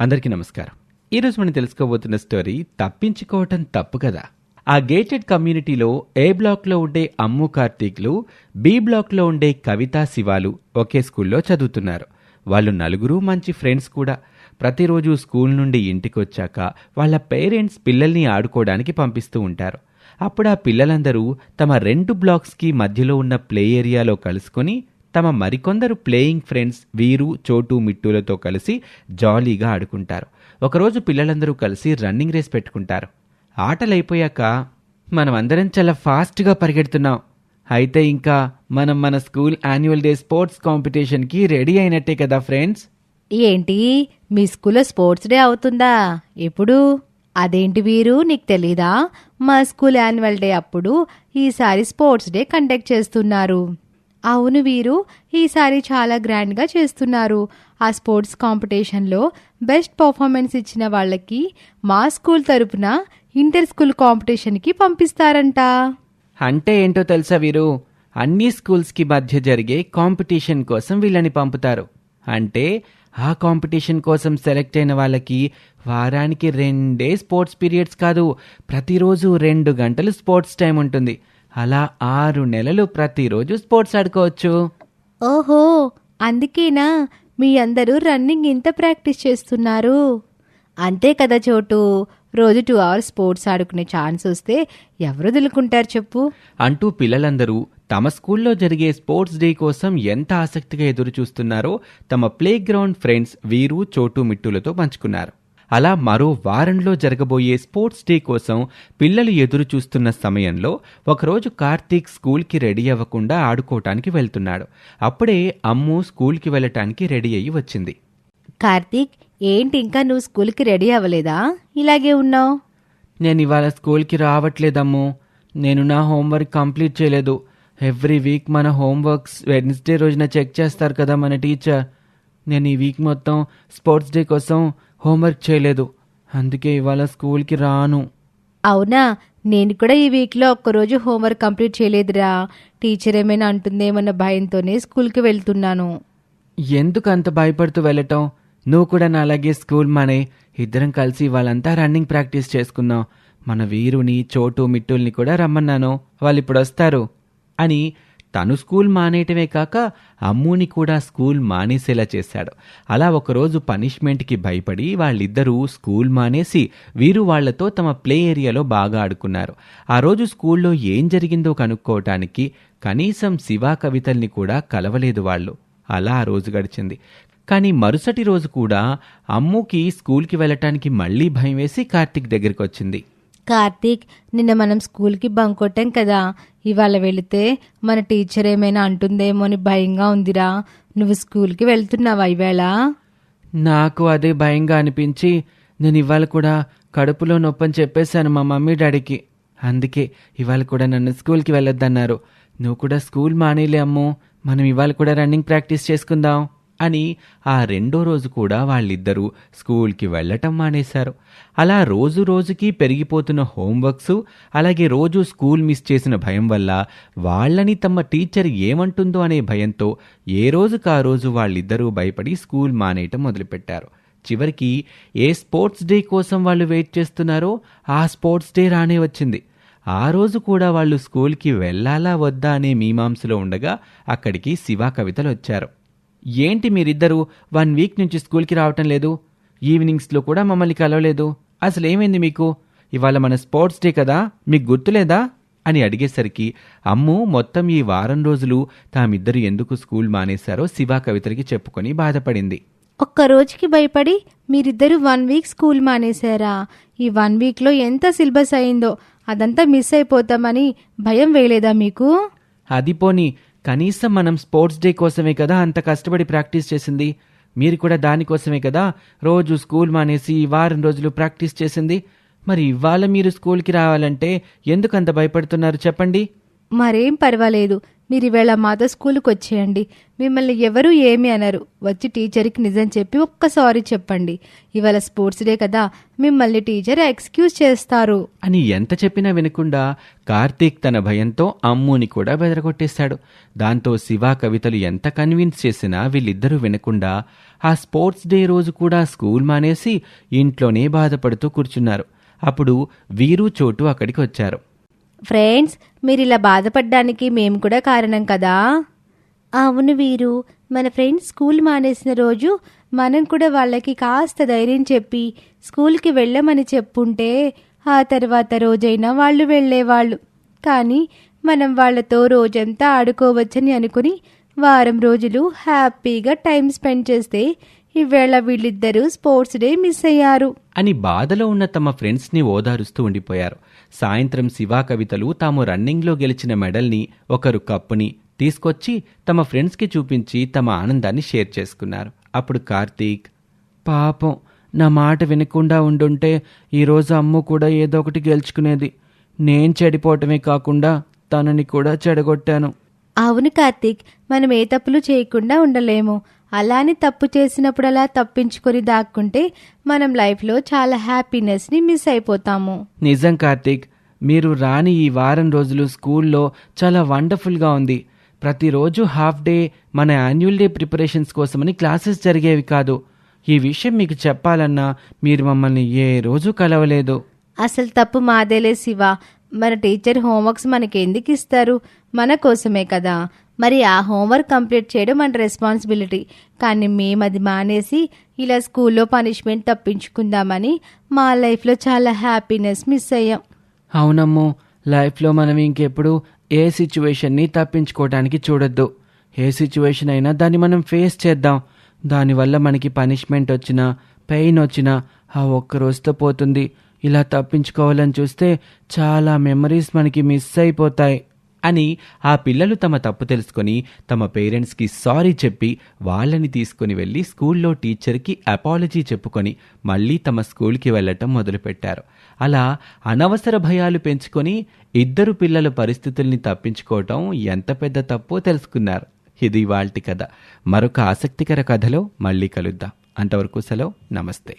అందరికీ నమస్కారం. ఈరోజు మనం తెలుసుకోబోతున్న స్టోరీ తప్పించుకోవటం తప్పు కదా. ఆ గేటెడ్ కమ్యూనిటీలో ఏ బ్లాక్లో ఉండే అమ్ము కార్తీక్లు, బి బ్లాక్లో ఉండే కవిత శివాలు ఒకే స్కూల్లో చదువుతున్నారు. వాళ్ళు నలుగురు మంచి ఫ్రెండ్స్ కూడా. ప్రతిరోజు స్కూల్ నుండి ఇంటికి వచ్చాక వాళ్ళ పేరెంట్స్ పిల్లల్ని ఆడుకోవడానికి పంపిస్తూ ఉంటారు. అప్పుడు ఆ పిల్లలందరూ తమ 2 బ్లాక్స్కి మధ్యలో ఉన్న ప్లే ఏరియాలో కలుసుకొని తమ మరికొందరు ప్లేయింగ్ ఫ్రెండ్స్ వీరు, చోటు, మిట్టులతో కలిసి జాలీగా ఆడుకుంటారు. ఒకరోజు పిల్లలందరూ కలిసి రన్నింగ్ రేస్ పెట్టుకుంటారు. ఆటలైపోయాక మనం అందరం చాలా ఫాస్ట్గా పరిగెడుతున్నాం, అయితే ఇంకా మనం మన స్కూల్ యాన్యువల్ డే స్పోర్ట్స్ కాంపిటీషన్కి రెడీ అయినట్టే కదా ఫ్రెండ్స్. ఏంటి, మీ స్కూల్లో స్పోర్ట్స్ డే అవుతుందా? ఎప్పుడు? అదేంటి వీరు, నీకు తెలీదా? మా స్కూల్ యాన్యువల్ డే అప్పుడు ఈసారి స్పోర్ట్స్ డే కండక్ట్ చేస్తున్నారు. అవును వీరు, ఈసారి చాలా గ్రాండ్గా చేస్తున్నారు. ఆ స్పోర్ట్స్ కాంపిటీషన్లో బెస్ట్ పర్ఫార్మెన్స్ ఇచ్చిన వాళ్ళకి మా స్కూల్ తరపున ఇంటర్ స్కూల్ కాంపిటీషన్కి పంపిస్తారంట. అంటే ఏంటో తెలుసా వీరు, అన్ని స్కూల్స్కి మధ్య జరిగే కాంపిటీషన్ కోసం వీళ్ళని పంపుతారు. అంటే ఆ కాంపిటీషన్ కోసం సెలెక్ట్ అయిన వాళ్ళకి వారానికి 2 స్పోర్ట్స్ పీరియడ్స్ కాదు, ప్రతిరోజు 2 గంటలు స్పోర్ట్స్ టైం ఉంటుంది. అలా 6 నెలలు ప్రతిరోజు స్పోర్ట్స్ ఆడుకోవచ్చు. ఓహో, అందుకేనా మీ అందరూ రన్నింగ్ ఇంత ప్రాక్టీస్ చేస్తున్నారు? అంతే కదా చోటు, రోజు 2 అవర్స్ స్పోర్ట్స్ ఆడుకునే ఛాన్స్ వస్తే ఎవరు వదులుకుంటారు చెప్పు అంటూ పిల్లలందరూ తమ స్కూల్లో జరిగే స్పోర్ట్స్ డే కోసం ఎంత ఆసక్తిగా ఎదురు చూస్తున్నారో తమ ప్లే గ్రౌండ్ ఫ్రెండ్స్ వీరు, చోటు, మిట్టులతో పంచుకున్నారు. అలా మరో వారంలో జరగబోయే స్పోర్ట్స్ డే కోసం పిల్లలు ఎదురు చూస్తున్న సమయంలో ఒకరోజు కార్తీక్ స్కూల్కి రెడీ అవ్వకుండా ఆడుకోవటానికి వెళ్తున్నాడు. అప్పుడే అమ్ము స్కూల్కి వెళ్ళటానికి రెడీ అయ్యి వచ్చింది. కార్తీక్, ఏంటి ఇంకా నువ్వు స్కూల్కి రెడీ అవ్వలేదా? ఇలాగే ఉన్నావు. నేను ఇవాళ స్కూల్కి రావట్లేదమ్ము, నేను నా హోంవర్క్ కంప్లీట్ చేయలేదు. ఎవ్రీ వీక్ మన హోంవర్క్స్ వెడ్నెస్డే రోజున చెక్ చేస్తారు కదా మన టీచర్. నేను ఈ వీక్ మొత్తం స్పోర్ట్స్ డే కోసం హోంవర్క్ చేయలేదు, అందుకే ఇవాళ స్కూల్కి రాను. అవునా, నేను కూడా ఈ వీక్లో ఒక్కరోజు హోంవర్క్ కంప్లీట్ చేయలేదురా. టీచర్ ఏమైనా అంటుందేమన్న భయంతోనే స్కూల్కి వెళ్తున్నాను. ఎందుకు అంత భయపడుతూ వెళ్ళటం? నువ్వు కూడా నా అలాగే స్కూల్ మానే, ఇద్దరం కలిసి వాళ్ళంతా రన్నింగ్ ప్రాక్టీస్ చేసుకుందాం. మన వీరుని, చోటు, మిట్టుల్ని కూడా రమ్మన్నాను, వాళ్ళు ఇప్పుడు వస్తారు అని తను స్కూల్ మానేయటమే కాక అమ్ముని కూడా స్కూల్ మానేసేలా చేశాడు. అలా ఒకరోజు పనిష్మెంట్కి భయపడి వాళ్ళిద్దరూ స్కూల్ మానేసి వీరు వాళ్లతో తమ ప్లే ఏరియాలో బాగా ఆడుకున్నారు. ఆ రోజు స్కూల్లో ఏం జరిగిందో కనుక్కోవటానికి కనీసం శివ, కవితల్ని కూడా కలవలేదు వాళ్ళు. అలా ఆ రోజు గడిచింది. కానీ మరుసటి రోజు కూడా అమ్ముకి స్కూల్కి వెళ్ళటానికి మళ్లీ భయం వేసి కార్తీక్ దగ్గరికి వచ్చింది. కార్తీక్, నిన్న మనం స్కూల్కి బంక్ కొట్టాం కదా, ఇవాళ వెళితే మన టీచర్ ఏమైనా అంటుందేమో అని భయంగా ఉందిరా. నువ్వు స్కూల్కి వెళ్తున్నావా ఇవాళ? నాకు అదే భయంగా అనిపించి నేను ఇవాళ కూడా కడుపులో నొప్పని చెప్పేశాను మా మమ్మీ డాడీకి. అందుకే ఇవాళ కూడా నన్ను స్కూల్కి వెళ్ళొద్దన్నారు. నువ్వు కూడా స్కూల్ మానేలే అమ్ము, మనం ఇవాళ కూడా రన్నింగ్ ప్రాక్టీస్ చేసుకుందాం అని ఆ 2వ రోజు కూడా వాళ్ళిద్దరూ స్కూల్కి వెళ్ళటం మానేశారు. అలా రోజు రోజుకి పెరిగిపోతున్న హోంవర్క్స్, అలాగే రోజు స్కూల్ మిస్ చేసిన భయం వల్ల వాళ్ళని తమ టీచర్ ఏమంటుందో అనే భయంతో ఏ రోజుకు ఆ రోజు వాళ్ళిద్దరూ భయపడి స్కూల్ మానేయటం మొదలుపెట్టారు. చివరికి ఏ స్పోర్ట్స్ డే కోసం వాళ్ళు వెయిట్ చేస్తున్నారో ఆ స్పోర్ట్స్ డే రానే వచ్చింది. ఆ రోజు కూడా వాళ్ళు స్కూల్కి వెళ్ళాలా వద్దా అనే మీమాంసలో ఉండగా అక్కడికి శివ, కవితలు వచ్చారు. ఏంటి మీరిద్దరూ 1 వీక్ నుంచి స్కూల్కి రావటం లేదు? ఈవినింగ్స్లో కూడా మమ్మల్ని కలవలేదు. అసలు ఏమైంది మీకు? ఇవాళ మన స్పోర్ట్స్ డే కదా, మీకు గుర్తులేదా అని అడిగేసరికి అమ్ము మొత్తం ఈ వారం రోజులు తామిద్దరు ఎందుకు స్కూల్ మానేశారో శివ, కవితలకి చెప్పుకొని బాధపడింది. ఒక్కరోజుకి భయపడి మీరిద్దరూ 1 వీక్ స్కూల్ మానేశారా? ఈ 1 వీక్లో ఎంత సిలబస్ అయిందో, అదంతా మిస్ అయిపోతామని భయం వేయలేదా మీకు? అది పోనీ, కనీసం మనం స్పోర్ట్స్ డే కోసమే కదా అంత కష్టపడి ప్రాక్టీస్ చేసింది. మీరు కూడా దానికోసమే కదా రోజు స్కూల్ మానేసి ఈ వారం రోజులు ప్రాక్టీస్ చేసింది. మరి ఇవాళ మీరు స్కూల్కి రావాలంటే ఎందుకు అంత భయపడుతున్నారు చెప్పండి? మరేం పర్వాలేదు, మీరు ఈవేళ మాతో స్కూల్కి వచ్చేయండి. మిమ్మల్ని ఎవరూ ఏమీ అనరు. వచ్చి టీచర్కి నిజం చెప్పి ఒక్క సారీ చెప్పండి. ఇవాళ స్పోర్ట్స్ డే కదా, మిమ్మల్ని టీచర్ ఎక్స్క్యూజ్ చేస్తారు అని ఎంత చెప్పినా వినకుండా కార్తీక్ తన భయంతో అమ్ముని కూడా బెదరగొట్టేశాడు. దాంతో శివ కవితలు ఎంత కన్విన్స్ చేసినా వీళ్ళిద్దరూ వినకుండా ఆ స్పోర్ట్స్ డే రోజు కూడా స్కూల్ మానేసి ఇంట్లోనే బాధపడుతూ కూర్చున్నారు. అప్పుడు వీరు చోటు అక్కడికి వచ్చారు. ఫ్రెండ్స్, మీరు ఇలా బాధపడ్డానికి మేము కూడా కారణం కదా. అవును వీరు, మన ఫ్రెండ్స్ స్కూల్ మానేసిన రోజు మనం కూడా వాళ్ళకి కాస్త ధైర్యం చెప్పి స్కూల్కి వెళ్ళమని చెప్పుంటే ఆ తర్వాత రోజైనా వాళ్ళు వెళ్ళేవాళ్ళు. కానీ మనం వాళ్ళతో రోజంతా ఆడుకోవచ్చని అనుకుని వారం రోజులు హ్యాపీగా టైం స్పెండ్ చేస్తే ఈవేళ వీళ్ళిద్దరూ స్పోర్ట్స్ డే మిస్ అయ్యారు అని బాధలో ఉన్న తమ ఫ్రెండ్స్ని ఓదారుస్తూ ఉండిపోయారు. సాయంత్రం శివ కవితలు తాము రన్నింగ్లో గెలిచిన మెడల్ని, ఒకరు కప్పుని తీసుకొచ్చి తమ ఫ్రెండ్స్కి చూపించి తమ ఆనందాన్ని షేర్ చేసుకున్నారు. అప్పుడు కార్తీక్, పాపం నా మాట వినకుండా ఉండుంటే ఈరోజు అమ్ము కూడా ఏదో ఒకటి గెలుచుకునేది. నేను చెడిపోవటమే కాకుండా తనని కూడా చెడగొట్టాను. అవును కార్తీక్, మనం ఏ తప్పులు చేయకుండా ఉండలేము. అలానే తప్పు చేసినప్పుడు అలా తప్పించుకొని దాక్కుంటే మనం లైఫ్లో చాలా హ్యాపీనెస్ని మిస్ అయిపోతాము. నిజం కార్తీక్, మీరు రాని ఈ వారం రోజులు స్కూల్లో చాలా వండర్ఫుల్గా ఉంది. ప్రతిరోజు హాఫ్ డే మన యాన్యువల్ డే ప్రిపరేషన్స్ కోసమని క్లాసెస్ జరిగేవి కాదు. ఈ విషయం మీకు చెప్పాలన్నా మీరు మమ్మల్ని ఏ రోజు కలవలేదు. అసలు తప్పు మాదేలే శివ. మన టీచర్ హోంవర్క్స్ మనకి ఎందుకు ఇస్తారు? మన కోసమే కదా. మరి ఆ హోంవర్క్ కంప్లీట్ చేయడం మన రెస్పాన్సిబిలిటీ. కానీ మేము అది మానేసి ఇలా స్కూల్లో పనిష్మెంట్ తప్పించుకుందామని మా లైఫ్లో చాలా హ్యాపీనెస్ మిస్ అయ్యాం. అవునమ్మో, లైఫ్లో మనం ఇంకెప్పుడు ఏ సిచ్యువేషన్ని తప్పించుకోవడానికి చూడొద్దు. ఏ సిచ్యువేషన్ అయినా దాన్ని మనం ఫేస్ చేద్దాం. దానివల్ల మనకి పనిష్మెంట్ వచ్చినా, పెయిన్ వచ్చినా ఆ ఒక్క రోజుతో పోతుంది. ఇలా తప్పించుకోవాలని చూస్తే చాలా మెమరీస్ మనకి మిస్ అయిపోతాయి అని ఆ పిల్లలు తమ తప్పు తెలుసుకొని తమ పేరెంట్స్కి సారీ చెప్పి వాళ్ళని తీసుకుని వెళ్ళి స్కూల్లో టీచర్కి అపాలజీ చెప్పుకొని మళ్ళీ తమ స్కూల్కి వెళ్ళటం మొదలుపెట్టారు. అలా అనవసర భయాలు పెంచుకొని ఇద్దరు పిల్లల పరిస్థితుల్ని తప్పించుకోవటం ఎంత పెద్ద తప్పో తెలుసుకున్నారు. ఇది ఇవాల్టి కథ. మరొక ఆసక్తికర కథలో మళ్ళీ కలుద్దాం. అంతవరకు సెలవు. నమస్తే.